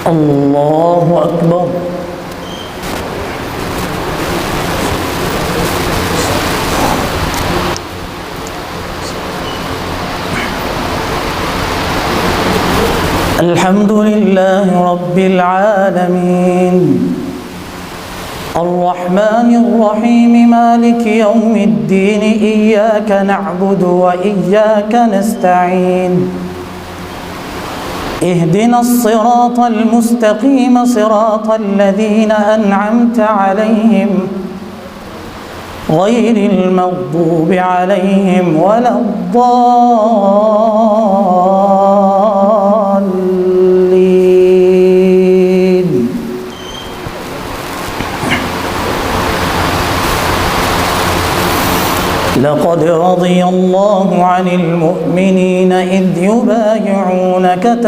الله أكبر. الحمد لله رب العالمين الرحمن الرحيم مالك يوم الدين إياك نعبد وإياك نستعين اهدنا الصراط المستقيم صراط الذين أنعمت عليهم غير المغضوب عليهم ولا الضالين. لقد رضي الله عن المؤمنين إذ يبايعونك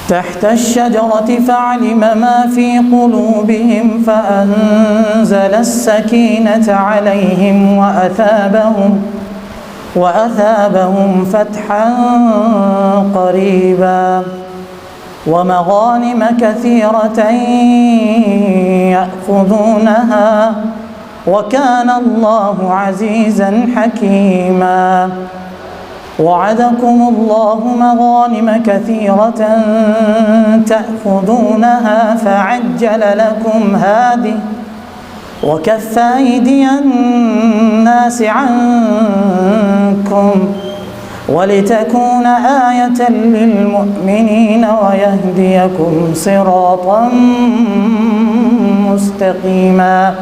تحت الشجرة فعلم ما في قلوبهم فأنزل السكينة عليهم وأثابهم فتحا قريبا ومغانم كثيرة يأخذونها وكان الله عزيزا حكيما. وعدكم الله مغانم كثيرة تأخذونها فعجل لكم هذه وكف أيدي الناس عنكم ولتكون آية للمؤمنين ويهديكم صراطا مستقيما.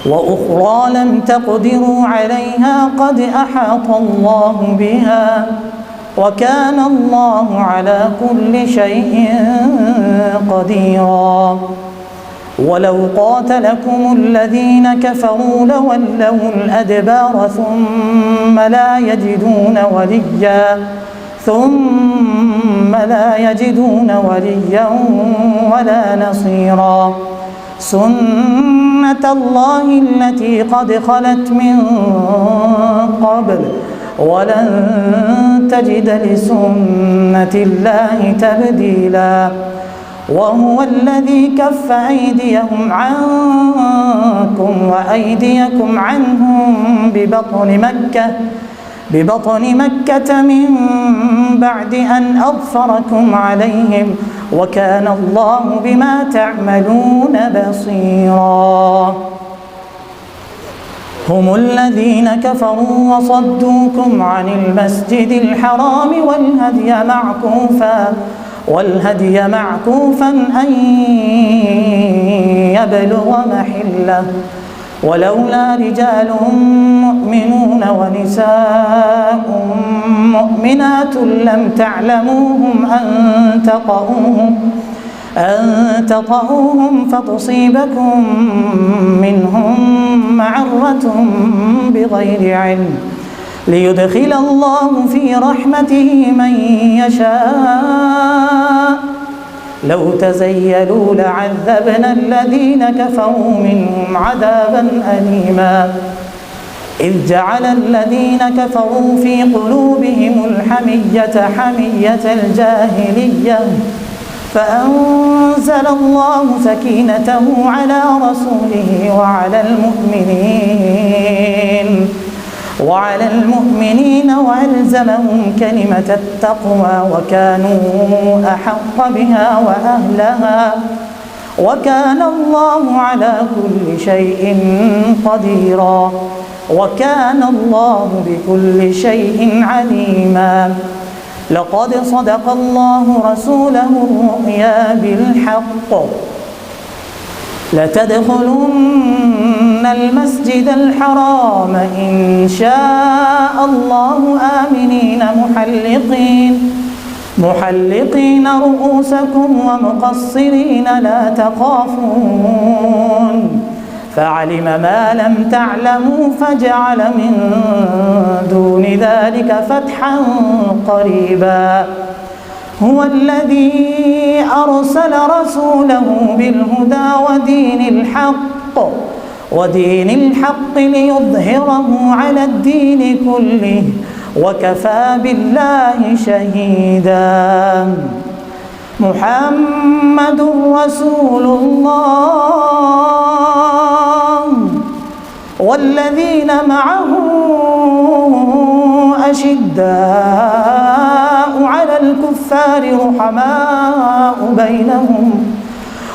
وأخرى لم تقدروا عليها قد أحاط الله بها وكان الله على كل شيء قديرا. ولو قاتلكم الذين كفروا لولوا الأدبار ثم لا يجدون وليا ولا نصيرا. سنة الله التي قد خلت من قبل ولن تجد لسنة الله تبديلا. وهو الذي كف أيديهم عنكم وأيديكم عنهم ببطن مكة من بعد أن أظفركم عليهم وكان الله بما تعملون بصيرا. هم الذين كفروا وصدوكم عن المسجد الحرام والهدي معكوفا أن يبلغ محله ولولا رجال مؤمنون ونساء مؤمنات لم تعلموهم أن تطؤوهم فتصيبكم منهم معرة بغير علم ليدخل الله في رحمته من يشاء. لو تزيلوا لعذبنا الذين كفروا منهم عذابا أليما. إذ جعل الذين كفروا في قلوبهم الحمية حمية الجاهلية فأنزل الله سكينته على رسوله وعلى المؤمنين وألزمهم كلمة التقوى وكانوا أحق بها وأهلها وكان الله على كل شيء قديرا وكان الله بكل شيء عليما. لقد صدق الله رسوله الرؤيا بالحق لتدخلن المسجد الحرام إن شاء الله آمنين محلقين رؤوسكم ومقصرين لا تخافون فعلم ما لم تعلموا فجعل من دون ذلك فتحا قريبا. هو الذي أرسل رسوله بالهدى ودين الحق ليظهره على الدين كله وكفى بالله شهيدا. محمد رسول الله والذين معه أشداء على الكفار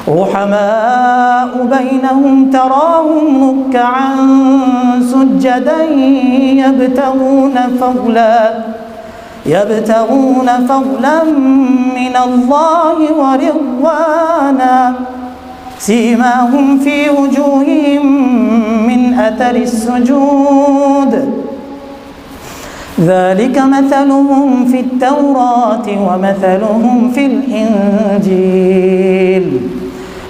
رحماء بينهم تراهم ركعا سجدا يبتغون فضلا من الله ورضوانا سيماهم في وجوههم من أثر السجود ذلك مثلهم في التوراة ومثلهم في الإنجيل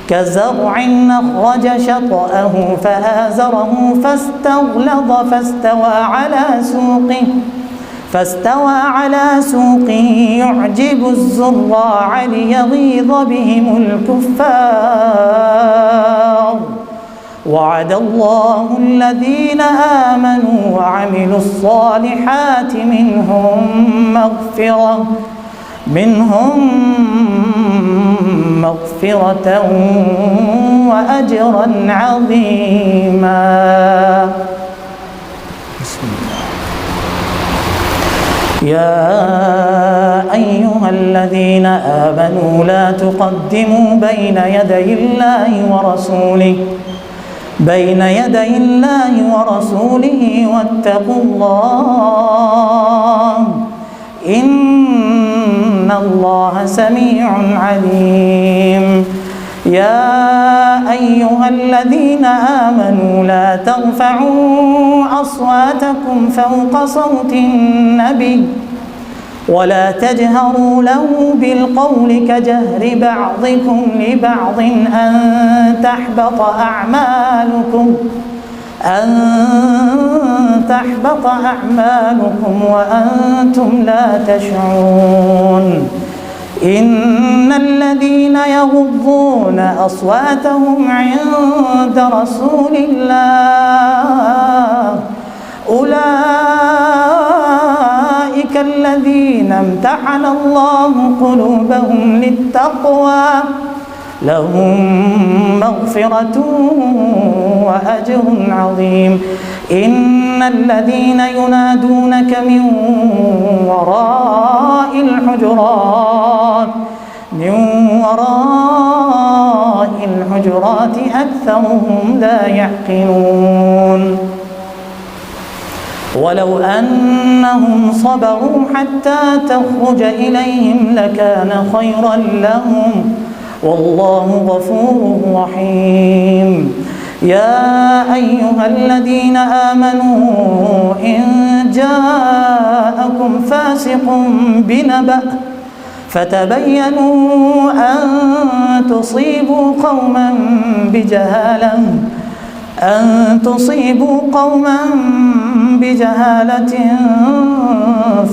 كزرع أخرج شطأه فآزره فاستغلظ فاستوى على سوقه يعجب الزراع ليغيظ بهم الكفار وعد الله الذين آمنوا وعملوا الصالحات منهم مغفرة وأجرا عظيما. يا أيها الذين آمنوا لا تقدموا بين يدي الله ورسوله واتقوا الله إن الله سميع عليم. يا أيها الذين آمنوا لا ترفعوا أصواتكم فوق صوت النبي ولا تجهروا له بالقول كجهر بعضكم لبعض أن تحبط أعمالكم وأنتم لا تشعرون. إن الذين يغضون أصواتهم عند رسول الله أولئك الذين امتحن الله قلوبهم للتقوى لهم مغفرة وأجر عظيم. إن الذين ينادونك من وراء الحجرات أكثرهم لا يعقلون. ولو أنهم صبروا حتى تخرج إليهم لكان خيرا لهم والله غفور رحيم. يا أيها الذين آمنوا إن جاءكم فاسق بنبأ فتبينوا أن تصيبوا قوما بجهالة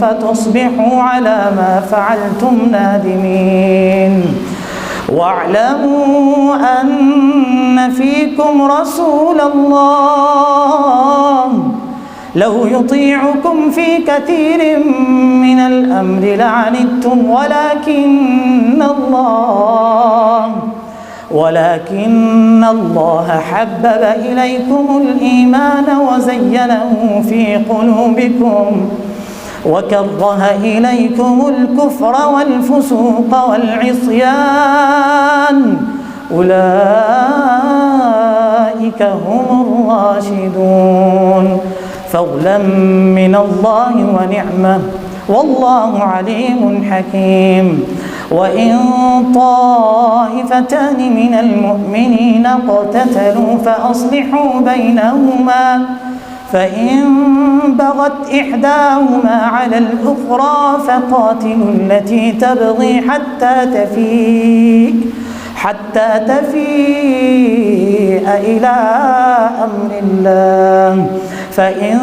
فتصبحوا على ما فعلتم نادمين. واعلموا أن فيكم رسول الله لو يطيعكم في كثير من الأمر لعنتم ولكن الله حبب إليكم الإيمان وزينه في قلوبكم وكره إليكم الكفر والفسوق والعصيان أولئك هم الراشدون. فضلا من الله ونعمة والله عليم حكيم. وإن طائفتان من المؤمنين اقتتلوا فأصلحوا بينهما فإن بغت إحداهما على الأخرى فقاتلوا التي تبغي حتى تفيء إلى أمر الله فإن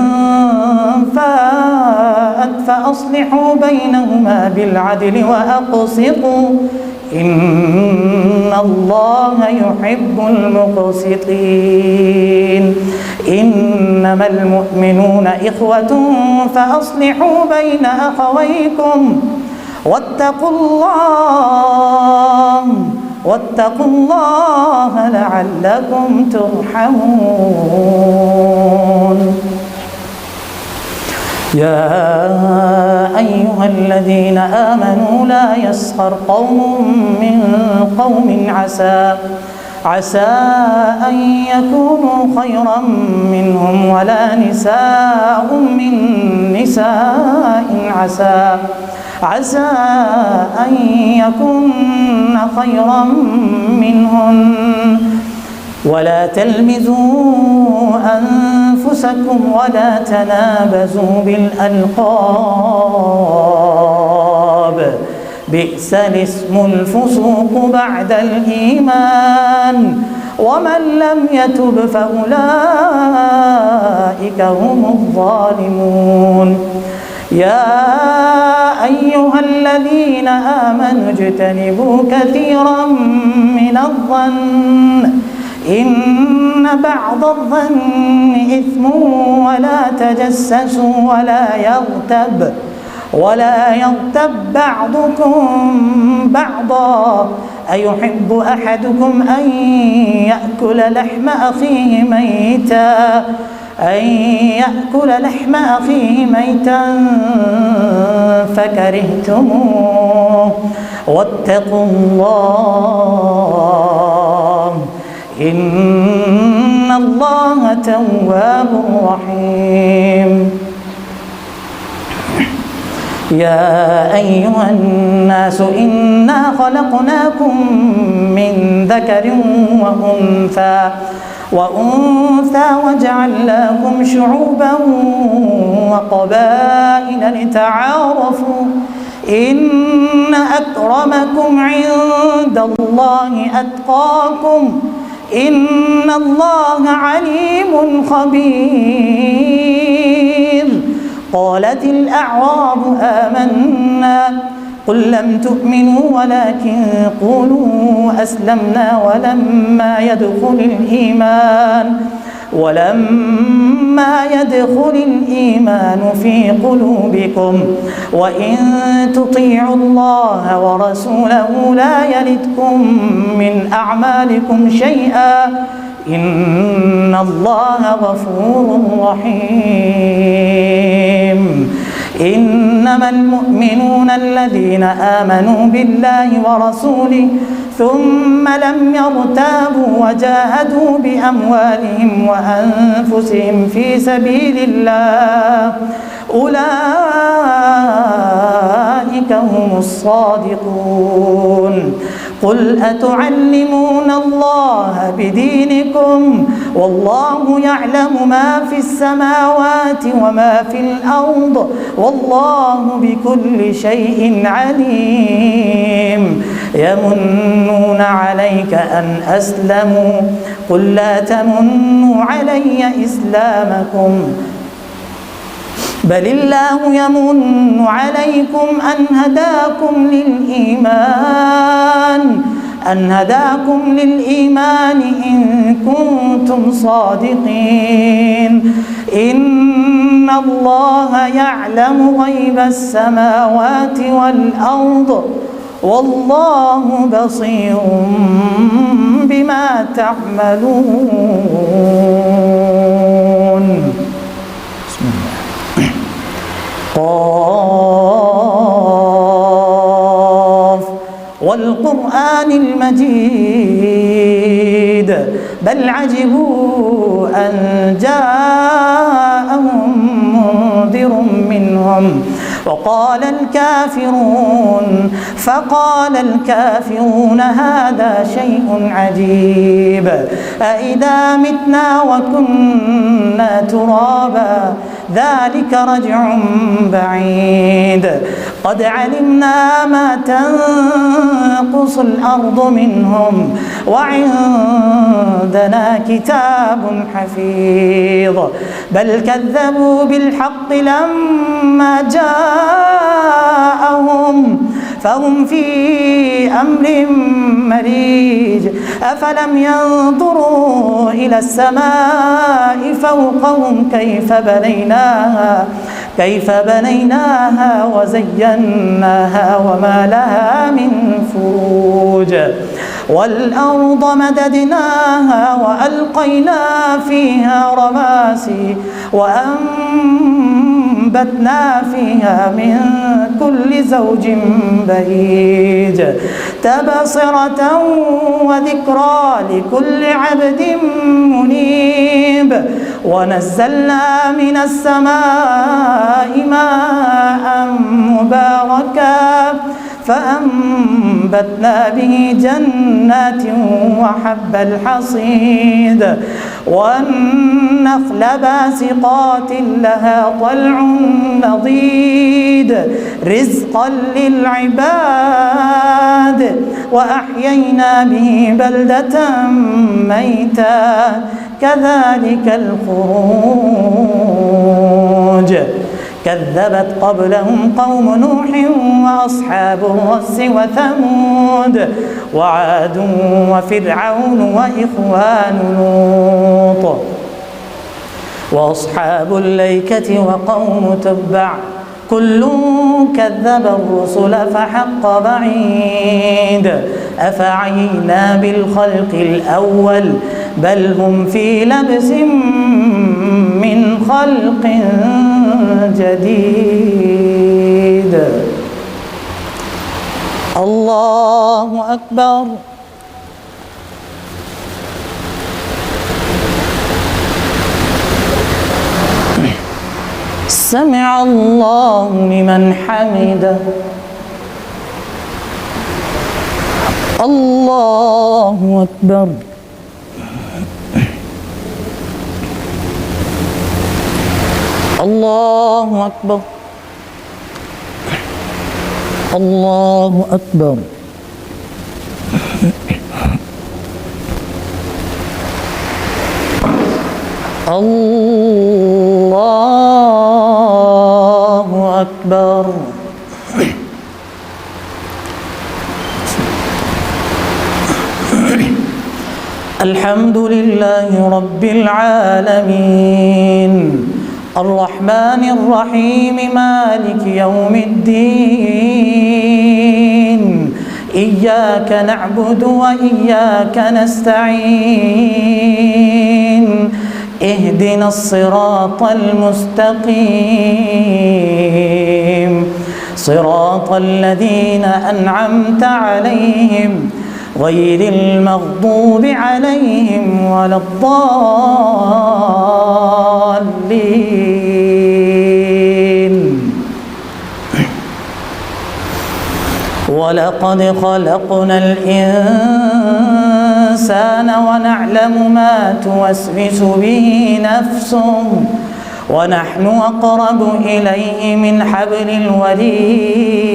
فاءت فأصلحوا بينهما بالعدل وأقسطوا إن الله يحب المقسطين. إنما المؤمنون إخوة فأصلحوا بين أخويكم واتقوا الله لعلكم ترحمون. يا أيها الذين آمنوا لا يسخر قوم من قوم عسى أن يكونوا خيرا منهم ولا نساء من نساء عسى أن يكون خيرا منهن ولا تلمزوا أنفسكم ولا تنابزوا بالألقاب بئس الاسم الفسوق بعد الإيمان ومن لم يتب فأولئك هم الظالمون. يا أيها الذين آمنوا اجتنبوا كثيرا من الظن إن بعض الظن إثم ولا تجسسوا ولا يغتب بعضكم بعضا أيحب أحدكم أن يأكل لحم أخيه ميتا فكرهتموه واتقوا الله إن الله تواب رحيم. يا أيها الناس إنا خلقناكم من ذكر وأنثى وجعلناكم شعوبا وقبائل لتعارفوا إن أكرمكم عند الله أتقاكم إن الله عليم خبير. قالت الأعراب آمنا قل لم تؤمنوا ولكن قولوا أسلمنا ولما يدخل الإيمان في قلوبكم وإن تطيعوا الله ورسوله لا يلتكم من أعمالكم شيئا إن الله غفور رحيم. إنما المؤمنون الذين آمنوا بالله ورسوله ثم لم يرتابوا وجاهدوا بأموالهم وأنفسهم في سبيل الله أولئك هم الصادقون. قل أتعلمون الله بدينكم والله يعلم ما في السماوات وما في الأرض والله بكل شيء عليم. يمنون عليك أن أسلموا قل لا تمنوا علي إسلامكم بل الله يمن عليكم أن هداكم للإيمان إن كنتم صادقين. إن الله يعلم غيب السماوات والأرض والله بصير بما تعملون. بسم الله. قاف والقرآن المجيد بل عجبوا أن جاءهم منذر منهم فقال الكافرون هذا شيء عجيب أإذا متنا وكنا ترابا ذلك رجع بعيد قد علمنا ما تنقص الأرض منهم وعندنا كتاب حفيظ بل كذبوا بالحق لما جاءهم فهم في أمر مريج أفلم ينظروا إلى السماء فوقهم كيف بنيناها وزيناها وما لها من فروج والأرض مددناها وألقينا فيها رواسي وأنبتنا فيها من كل زوج بهيج تبصرة وذكرى لكل عبد منيب ونزلنا من السماء ماء مباركا فأنبتنا به جنات وحب الحصيد والنخل باسقات لها طلع نضيد رزقا للعباد وأحيينا به بلدة ميتا كذلك الخروج كذبت قبلهم قوم نوح وأصحاب الرس وثمود وعاد وفرعون وإخوان لوط وأصحاب الأيكة وقوم تبع كل كذب الرسل فحق وعيد أفعينا بالخلق الأول بل هم في لبس من خلق جديد. الله أكبر. سمع الله لمن حمده. الله أكبر. الله أكبر. الله أكبر. الله أكبر. الحمد لله رب العالمين الرحمن الرحيم مالك يوم الدين إياك نعبد وإياك نستعين اهدنا الصراط المستقيم صراط الذين أنعمت عليهم غير المغضوب عليهم ولا الضالين. ولقد خلقنا الإنسان ونعلم ما توسوس به نفسه ونحن أقرب إليه من حبل الوريد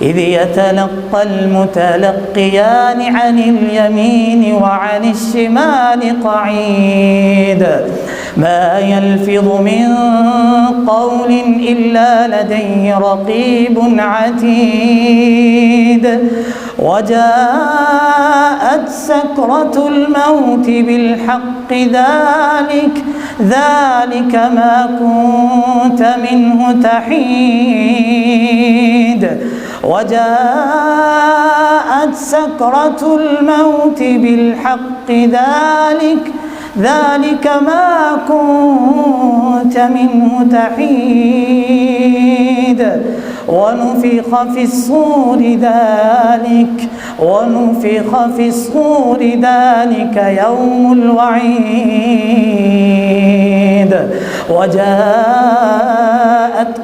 إذ يتلقى المتلقيان عن اليمين وعن الشمال قعيد ما يلفظ من قول إلا لديه رقيب عتيد وجاءت سكرة الموت بالحق ذلك ما كنت منه تحيد وجاءت سكرة الموت بالحق ذلك ما كنت منه تحيد ونفخ في الصور ذلك يوم الوعيد وجاءت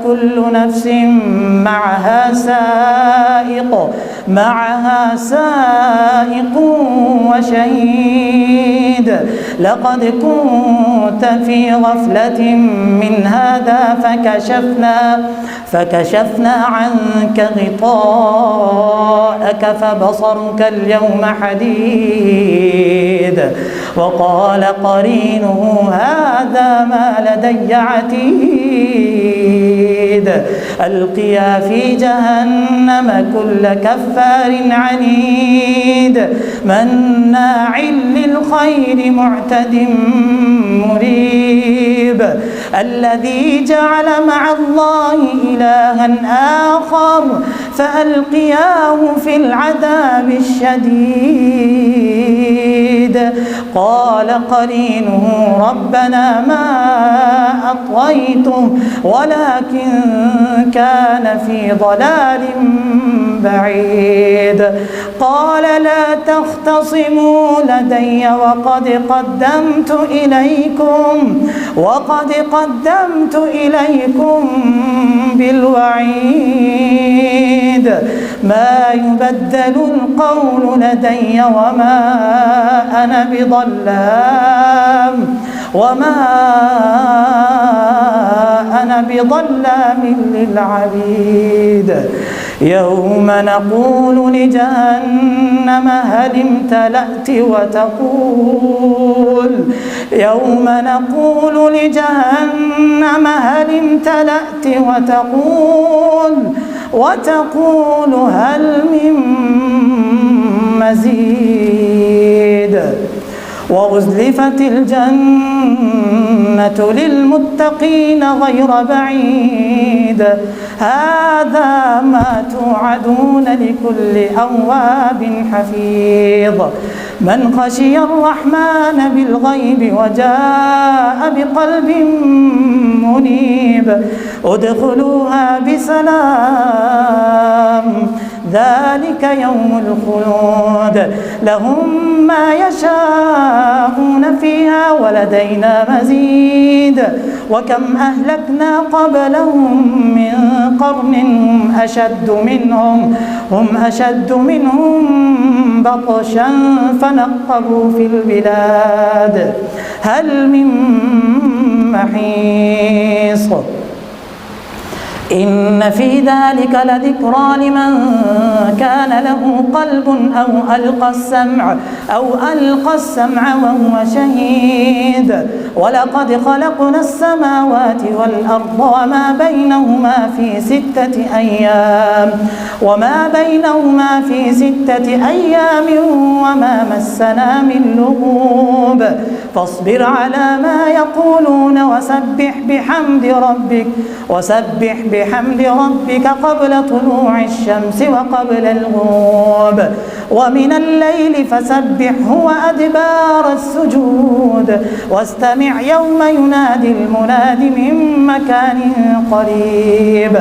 كل نفس معها سائق وشهيد لقد كنت في غفلة من هذا فكشفنا عنك غطاءك فبصرك اليوم حديد وقال قرينه هذا ما لدي عتيد ألقيا في جهنم كل كفار عنيد مناع للخير معتد مريب الذي جعل مع الله إلها آخر فألقياه في العذاب الشديد قال قرينه ربنا ما أطغيته ولكن كان في ضلال بعيد قال لا تختصموا لدي وقد قدمت إليكم بالوعيد ما يبدل القول لدي وما أنا بظلام للعبيد يوم نقول لجهنم هل امتلأت وتقول هل من مزيد وأزلفت الجنة للمتقين غير بعيد هذا ما توعدون لكل أواب حفيظ من خشي الرحمن بالغيب وجاء بقلب منيب ادخلوها بسلام ذلك يوم الخلود لهم ما يشاءون فيها ولدينا مزيد وكم أهلكنا قبلهم من قرن هم أشد منهم بطشا فنقبوا في البلاد هل من محيص إن في ذلك لذكرى لمن كان له قلب أو ألقى السمع وهو شهيد ولقد خلقنا السماوات والأرض وما بينهما في 6 أيام وما مسنا من لغوب فاصبر على ما يقولون وسبح بحمد ربك قبل طلوع الشمس وقبل الغروب ومن الليل فسبحه وأدبار السجود واستمع يوم ينادي المناد من مكان قريب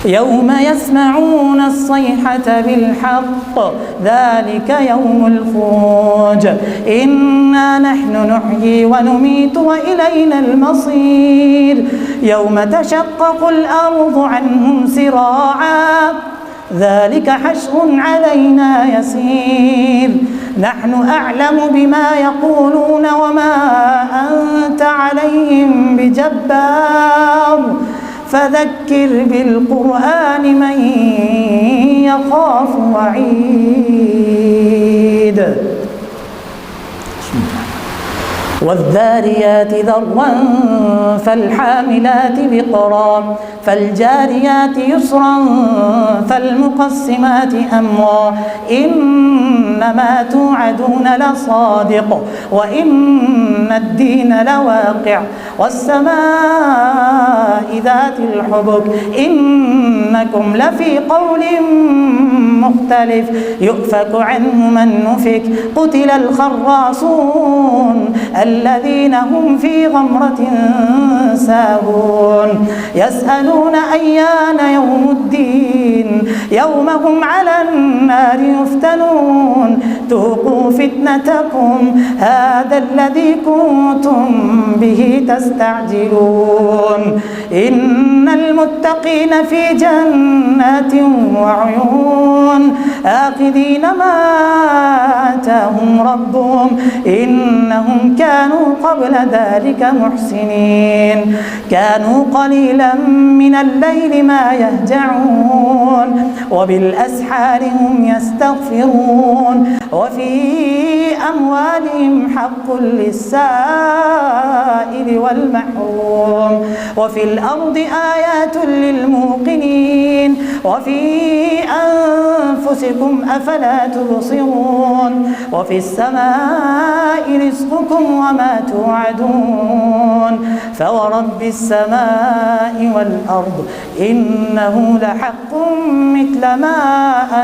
يوم يسمعون الصيحة بالحق ذلك يوم الخروج إنا نحن نحيي ونميت وإلينا المصير يوم تشقق الأرض عنهم سراعا ذلك حشر علينا يسير نحن أعلم بما يقولون وما أنت عليهم بجبار فذكر بالقرآن من يخاف وعيد والذاريات ذروا فالحاملات وقرا فالجاريات يسرا فالمقسمات أمرا إنما توعدون لصادق وإن الدين لواقع والسماء ذات الحبك إنكم لفي قول مختلف يؤفك عنه من نفك قتل الخراصون الذين هم في غمرة ساهون يسألون أيان يوم الدين يوم هم على النار يفتنون ذوقوا فتنتكم هذا الذي كنتم به تستعجلون إن المتقين في جنات وعيون آخذين ما آتاهم ربهم إنهم كانوا قبل ذلك محسنين كانوا قليلا من الليل ما يهجعون وبالأسحار هم يستغفرون وفي أموالهم حق للسائل والمحروم وفي الأرض آيات للموقنين وفي أنفسكم أفلا تبصرون وفي السماء رزقكم وما توعدون فورب السماء والأرض إنه لحق مثل ما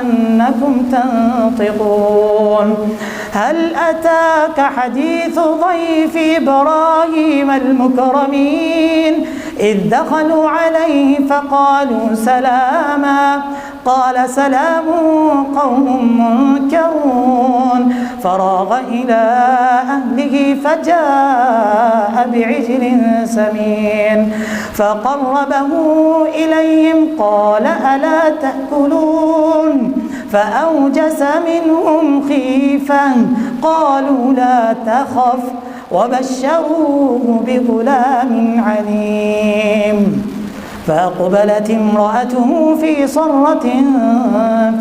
أنكم تنطقون هل أتاك حديث ضيف إبراهيم المكرمين إذ دخلوا عليه فقالوا سلاما قال سلام قوم منكرون فراغ إلى أهله فجاء بعجل سمين فقربه إليهم قال ألا تأكلون فأوجس منهم خيفة قالوا لا تخف وبشروه بغلام عليم فأقبلت امرأته في صرة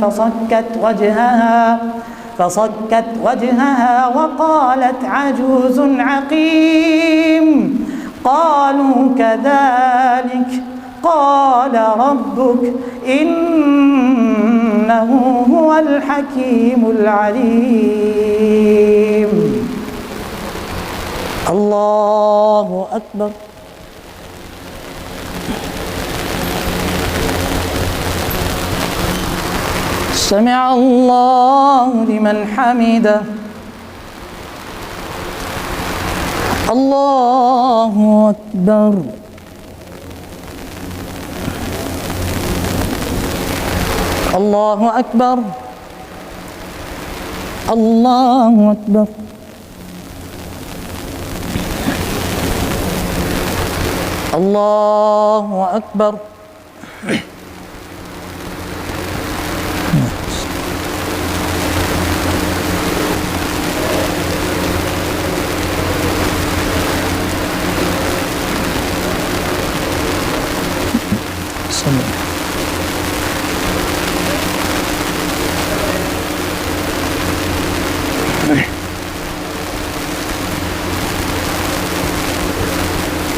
فصكت وجهها وقالت عجوز عقيم قالوا كذلك قال ربك إنه هو الحكيم العليم. الله أكبر. سمع الله لمن حمده. الله أكبر. الله أكبر. الله أكبر. الله أكبر.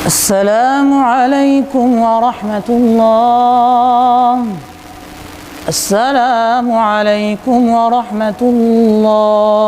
السلام عليكم ورحمة الله. السلام عليكم ورحمة الله.